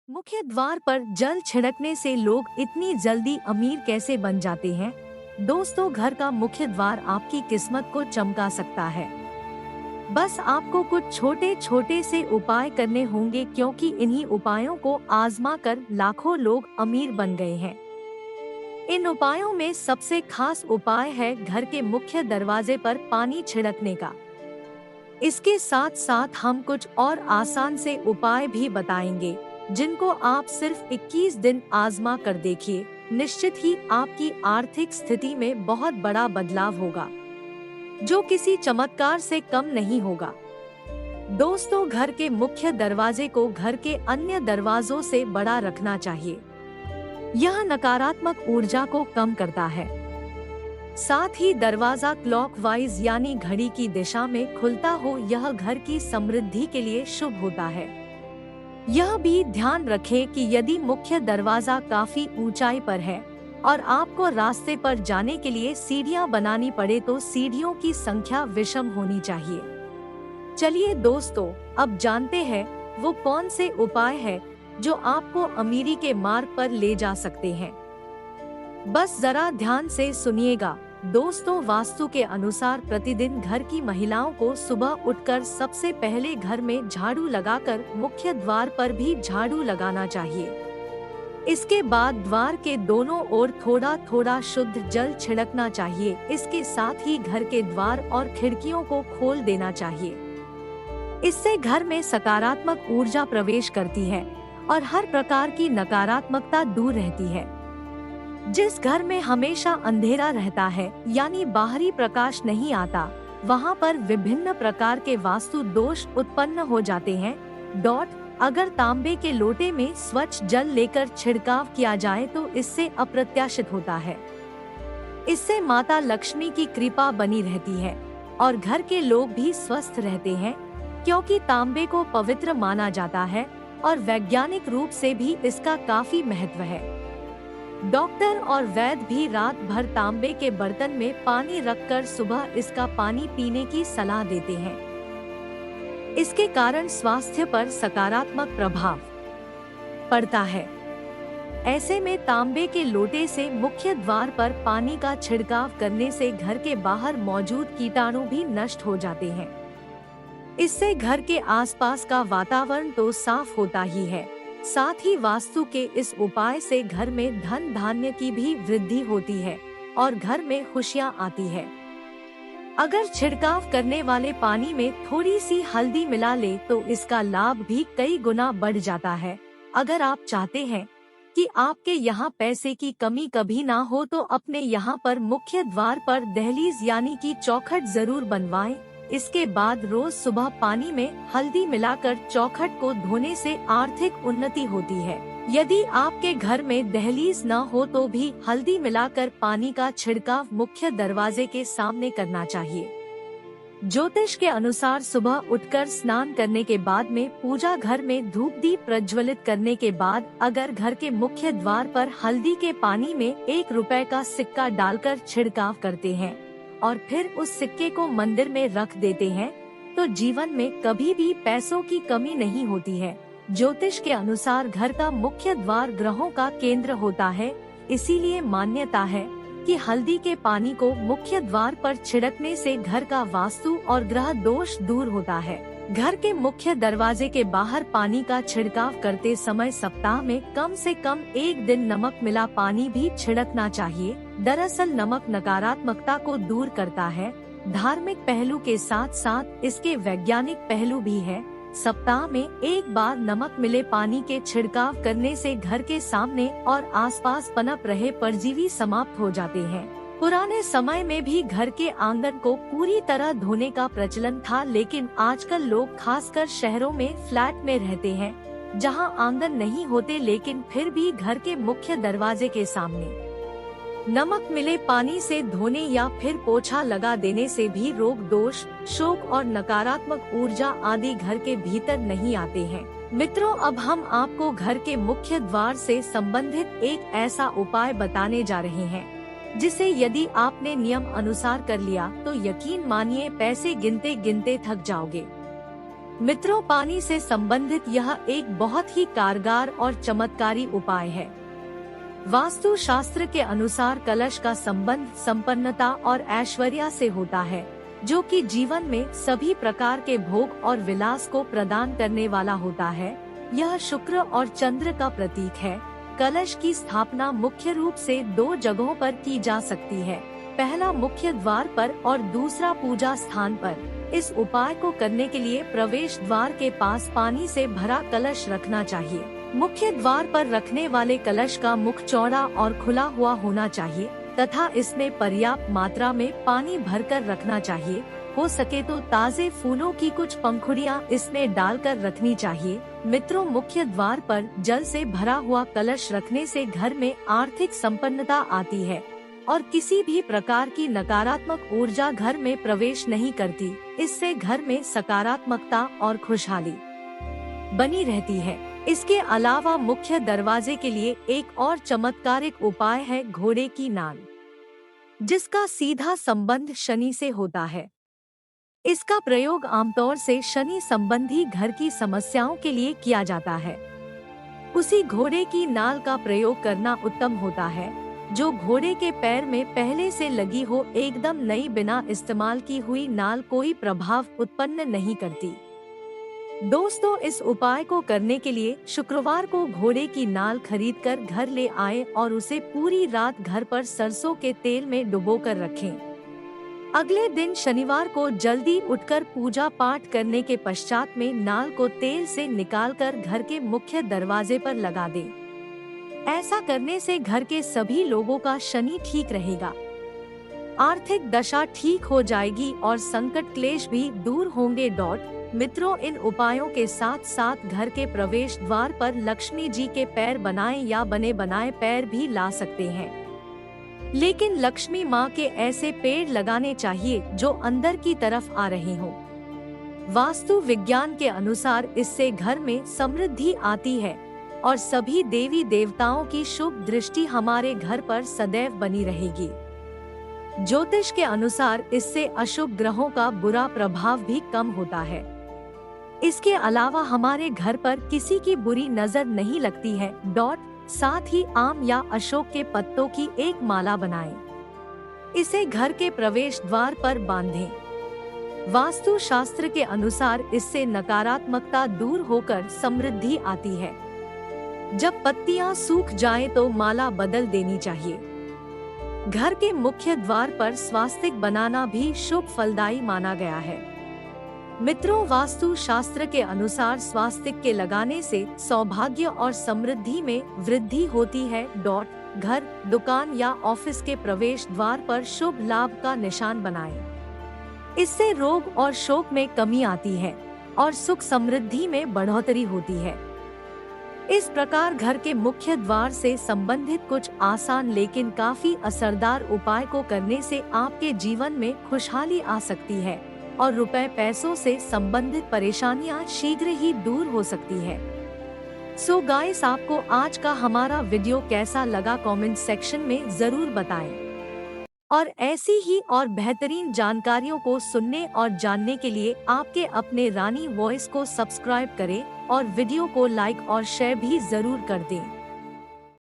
मुख्य द्वार पर जल छिड़कने से लोग इतनी जल्दी अमीर कैसे बन जाते हैं? दोस्तों, घर का मुख्य द्वार आपकी किस्मत को चमका सकता है। बस आपको कुछ छोटे छोटे से उपाय करने होंगे, क्योंकि इन्हीं उपायों को आजमा कर लाखों लोग अमीर बन गए हैं। इन उपायों में सबसे खास उपाय है घर के मुख्य दरवाजे पर पानी छिड़कने का। इसके साथ साथ हम कुछ और आसान से उपाय भी बताएंगे, जिनको आप सिर्फ 21 दिन आजमा कर देखिए। निश्चित ही आपकी आर्थिक स्थिति में बहुत बड़ा बदलाव होगा, जो किसी चमत्कार से कम नहीं होगा। दोस्तों, घर के मुख्य दरवाजे को घर के अन्य दरवाजों से बड़ा रखना चाहिए। यह नकारात्मक ऊर्जा को कम करता है। साथ ही दरवाजा क्लॉकवाइज यानी घड़ी की दिशा में खुलता हो, यह घर की समृद्धि के लिए शुभ होता है। यह भी ध्यान रखें कि यदि मुख्य दरवाजा काफी ऊंचाई पर है और आपको रास्ते पर जाने के लिए सीढ़ियां बनानी पड़े, तो सीढ़ियों की संख्या विषम होनी चाहिए। चलिए दोस्तों, अब जानते हैं वो कौन से उपाय है जो आपको अमीरी के मार्ग पर ले जा सकते हैं। बस जरा ध्यान से सुनिएगा। दोस्तों, वास्तु के अनुसार प्रतिदिन घर की महिलाओं को सुबह उठकर सबसे पहले घर में झाड़ू लगाकर मुख्य द्वार पर भी झाड़ू लगाना चाहिए। इसके बाद द्वार के दोनों ओर थोड़ा थोड़ा शुद्ध जल छिड़कना चाहिए। इसके साथ ही घर के द्वार और खिड़कियों को खोल देना चाहिए। इससे घर में सकारात्मक ऊर्जा प्रवेश करती है और हर प्रकार की नकारात्मकता दूर रहती है। जिस घर में हमेशा अंधेरा रहता है, यानी बाहरी प्रकाश नहीं आता, वहाँ पर विभिन्न प्रकार के वास्तु दोष उत्पन्न हो जाते हैं। अगर तांबे के लोटे में स्वच्छ जल लेकर छिड़काव किया जाए तो इससे अप्रत्याशित होता है। इससे माता लक्ष्मी की कृपा बनी रहती है और घर के लोग भी स्वस्थ रहते हैं, क्योंकि तांबे को पवित्र माना जाता है और वैज्ञानिक रूप से भी इसका काफी महत्व है। डॉक्टर और वैद्य भी रात भर तांबे के बर्तन में पानी रखकर सुबह इसका पानी पीने की सलाह देते हैं। इसके कारण स्वास्थ्य पर सकारात्मक प्रभाव पड़ता है। ऐसे में तांबे के लोटे से मुख्य द्वार पर पानी का छिड़काव करने से घर के बाहर मौजूद कीटाणु भी नष्ट हो जाते हैं। इससे घर के आसपास का वातावरण तो साफ होता ही है, साथ ही वास्तु के इस उपाय से घर में धन धान्य की भी वृद्धि होती है और घर में खुशियां आती है। अगर छिड़काव करने वाले पानी में थोड़ी सी हल्दी मिला ले तो इसका लाभ भी कई गुना बढ़ जाता है। अगर आप चाहते हैं कि आपके यहाँ पैसे की कमी कभी ना हो, तो अपने यहाँ पर मुख्य द्वार पर दहलीज यानी कि चौखट जरूर बनवाएं। इसके बाद रोज सुबह पानी में हल्दी मिलाकर चौखट को धोने से आर्थिक उन्नति होती है। यदि आपके घर में दहलीज न हो तो भी हल्दी मिलाकर पानी का छिड़काव मुख्य दरवाजे के सामने करना चाहिए। ज्योतिष के अनुसार सुबह उठकर स्नान करने के बाद में पूजा घर में धूप दीप प्रज्वलित करने के बाद अगर घर के मुख्य द्वार पर हल्दी के पानी में 1 रुपए का सिक्का डालकर छिड़काव करते हैं और फिर उस सिक्के को मंदिर में रख देते हैं, तो जीवन में कभी भी पैसों की कमी नहीं होती है। ज्योतिष के अनुसार घर का मुख्य द्वार ग्रहों का केंद्र होता है, इसीलिए मान्यता है कि हल्दी के पानी को मुख्य द्वार पर छिड़कने से घर का वास्तु और ग्रह दोष दूर होता है। घर के मुख्य दरवाजे के बाहर पानी का छिड़काव करते समय सप्ताह में कम से कम 1 दिन नमक मिला पानी भी छिड़कना चाहिए। दरअसल नमक नकारात्मकता को दूर करता है। धार्मिक पहलू के साथ साथ इसके वैज्ञानिक पहलू भी है। सप्ताह में 1 बार नमक मिले पानी के छिड़काव करने से घर के सामने और आसपास पनप रहे परजीवी समाप्त हो जाते हैं। पुराने समय में भी घर के आंगन को पूरी तरह धोने का प्रचलन था, लेकिन आजकल लोग खासकर शहरों में फ्लैट में रहते हैं, जहां आंगन नहीं होते, लेकिन फिर भी घर के मुख्य दरवाजे के सामने नमक मिले पानी से धोने या फिर पोछा लगा देने से भी रोग दोष, शोक और नकारात्मक ऊर्जा आदि घर के भीतर नहीं आते हैं। मित्रों, अब हम आपको घर के मुख्य द्वार से संबंधित एक ऐसा उपाय बताने जा रहे हैं जिसे यदि आपने नियम अनुसार कर लिया तो यकीन मानिए पैसे गिनते गिनते थक जाओगे। मित्रों, पानी से संबंधित यह एक बहुत ही कारगर और चमत्कारी उपाय है। वास्तु शास्त्र के अनुसार कलश का संबंध संपन्नता और ऐश्वर्य से होता है, जो कि जीवन में सभी प्रकार के भोग और विलास को प्रदान करने वाला होता है। यह शुक्र और चंद्र का प्रतीक है। कलश की स्थापना मुख्य रूप से 2 जगहों पर की जा सकती है, पहला मुख्य द्वार पर और दूसरा पूजा स्थान पर। इस उपाय को करने के लिए प्रवेश द्वार के पास पानी से भरा कलश रखना चाहिए। मुख्य द्वार पर रखने वाले कलश का मुख चौड़ा और खुला हुआ होना चाहिए तथा इसमें पर्याप्त मात्रा में पानी भरकर रखना चाहिए। हो सके तो ताजे फूलों की कुछ पंखुड़ियां इसमें डालकर रखनी चाहिए। मित्रों, मुख्य द्वार पर जल से भरा हुआ कलश रखने से घर में आर्थिक संपन्नता आती है और किसी भी प्रकार की नकारात्मक ऊर्जा घर में प्रवेश नहीं करती। इससे घर में सकारात्मकता और खुशहाली बनी रहती है। इसके अलावा मुख्य दरवाजे के लिए एक और चमत्कारिक उपाय है घोड़े की नाल, जिसका सीधा संबंध शनि से होता है। इसका प्रयोग आमतौर से शनि संबंधी घर की समस्याओं के लिए किया जाता है। उसी घोड़े की नाल का प्रयोग करना उत्तम होता है, जो घोड़े के पैर में पहले से लगी हो। एकदम नई, बिना इस्तेमाल की हुई नाल कोई प्रभाव उत्पन्न नहीं करती। दोस्तों, इस उपाय को करने के लिए शुक्रवार को घोड़े की नाल खरीदकर घर ले आए और उसे पूरी रात घर पर सरसों के तेल में डुबोकर रखें। अगले दिन शनिवार को जल्दी उठकर पूजा पाठ करने के पश्चात में नाल को तेल से निकालकर घर के मुख्य दरवाजे पर लगा दें। ऐसा करने से घर के सभी लोगों का शनि ठीक रहेगा, आर्थिक दशा ठीक हो जाएगी और संकट क्लेश भी दूर होंगे। मित्रों, इन उपायों के साथ साथ घर के प्रवेश द्वार पर लक्ष्मी जी के पैर बनाए या बने बनाए पैर भी ला सकते हैं, लेकिन लक्ष्मी माँ के ऐसे पेड़ लगाने चाहिए जो अंदर की तरफ आ रहे हों। वास्तु विज्ञान के अनुसार इससे घर में समृद्धि आती है और सभी देवी देवताओं की शुभ दृष्टि हमारे घर पर सदैव बनी रहेगी। ज्योतिष के अनुसार इससे अशुभ ग्रहों का बुरा प्रभाव भी कम होता है। इसके अलावा हमारे घर पर किसी की बुरी नजर नहीं लगती है। साथ ही आम या अशोक के पत्तों की एक माला बनाएं। इसे घर के प्रवेश द्वार पर बांधें। वास्तु शास्त्र के अनुसार इससे नकारात्मकता दूर होकर समृद्धि आती है। जब पत्तियां सूख जाएं तो माला बदल देनी चाहिए। घर के मुख्य द्वार पर स्वास्तिक बनाना भी शुभ फलदायी माना गया है। मित्रों, वास्तु शास्त्र के अनुसार स्वास्तिक के लगाने से सौभाग्य और समृद्धि में वृद्धि होती है। घर, दुकान या ऑफिस के प्रवेश द्वार पर शुभ लाभ का निशान बनाएं। इससे रोग और शोक में कमी आती है और सुख समृद्धि में बढ़ोतरी होती है। इस प्रकार घर के मुख्य द्वार से संबंधित कुछ आसान लेकिन काफी असरदार उपाय को करने से आपके जीवन में खुशहाली आ सकती है और रुपए पैसों से संबंधित परेशानियां शीघ्र ही दूर हो सकती है। सो गाइस, आपको आज का हमारा वीडियो कैसा लगा कमेंट सेक्शन में जरूर बताएं। और ऐसी ही और बेहतरीन जानकारियों को सुनने और जानने के लिए आपके अपने रानी वॉइस को सब्सक्राइब करें और वीडियो को लाइक और शेयर भी जरूर कर दें।